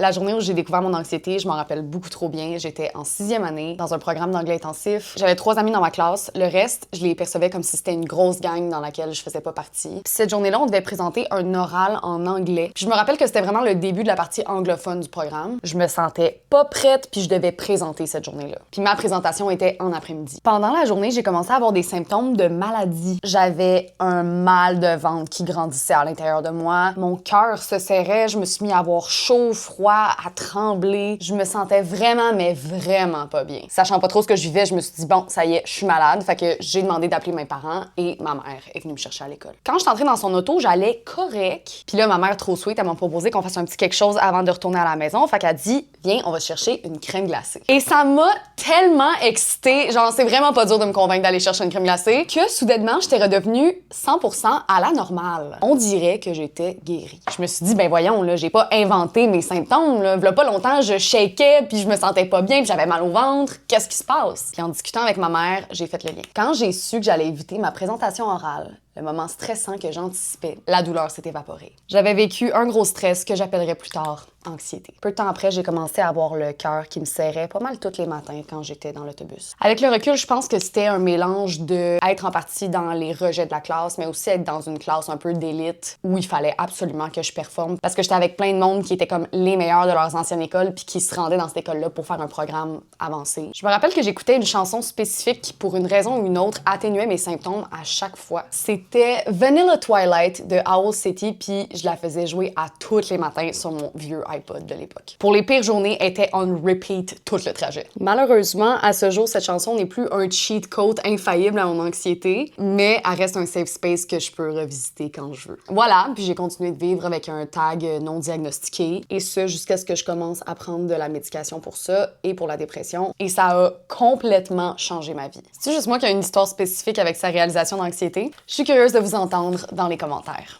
La journée où j'ai découvert mon anxiété, je m'en rappelle beaucoup trop bien. J'étais en 6e année, dans un programme d'anglais intensif. J'avais 3 amis dans ma classe. Le reste, je les percevais comme si c'était une grosse gang dans laquelle je faisais pas partie. Puis cette journée-là, on devait présenter un oral en anglais. Puis je me rappelle que c'était vraiment le début de la partie anglophone du programme. Je me sentais pas prête, puis je devais présenter cette journée-là. Puis ma présentation était en après-midi. Pendant la journée, j'ai commencé à avoir des symptômes de maladie. J'avais un mal de ventre qui grandissait à l'intérieur de moi. Mon cœur se serrait. Je me suis mis à avoir chaud, froid, à trembler. Je me sentais vraiment, mais vraiment pas bien. Sachant pas trop ce que je vivais, je me suis dit, bon, ça y est, je suis malade. Fait que j'ai demandé d'appeler mes parents et ma mère est venue me chercher à l'école. Quand je suis entrée dans son auto, j'allais correct. Puis là, ma mère, trop sweet, elle m'a proposé qu'on fasse un petit quelque chose avant de retourner à la maison. Fait qu'elle dit, viens, on va chercher une crème glacée. Et ça m'a tellement excitée. Genre, c'est vraiment pas dur de me convaincre d'aller chercher une crème glacée que soudainement, j'étais redevenue 100% à la normale. On dirait que j'étais guérie. Je me suis dit, ben voyons, là, j'ai pas inventé mes symptômes, là. V'là pas longtemps, je shakeais, puis je me sentais pas bien, puis j'avais mal au ventre. Qu'est-ce qui se passe? Puis en discutant avec ma mère, j'ai fait le lien. Quand j'ai su que j'allais éviter ma présentation orale, le moment stressant que j'anticipais, la douleur s'est évaporée. J'avais vécu un gros stress que j'appellerais plus tard anxiété. Peu de temps après, j'ai commencé à avoir le cœur qui me serrait pas mal tous les matins quand j'étais dans l'autobus. Avec le recul, je pense que c'était un mélange de être en partie dans les rejets de la classe, mais aussi être dans une classe un peu d'élite où il fallait absolument que je performe parce que j'étais avec plein de monde qui étaient comme les meilleurs de leurs anciennes écoles puis qui se rendaient dans cette école-là pour faire un programme avancé. Je me rappelle que j'écoutais une chanson spécifique qui, pour une raison ou une autre, atténuait mes symptômes à chaque fois. C'était Vanilla Twilight de Owl City, puis je la faisais jouer à tous les matins sur mon vieux iPod de l'époque. Pour les pires journées, elle était on repeat tout le trajet. Malheureusement, à ce jour, cette chanson n'est plus un cheat code infaillible à mon anxiété, mais elle reste un safe space que je peux revisiter quand je veux. Voilà, puis j'ai continué de vivre avec un tag non diagnostiqué, et ce jusqu'à ce que je commence à prendre de la médication pour ça et pour la dépression, et ça a complètement changé ma vie. C'est juste moi qui a une histoire spécifique avec sa réalisation d'anxiété? Je suis curieuse de vous entendre dans les commentaires.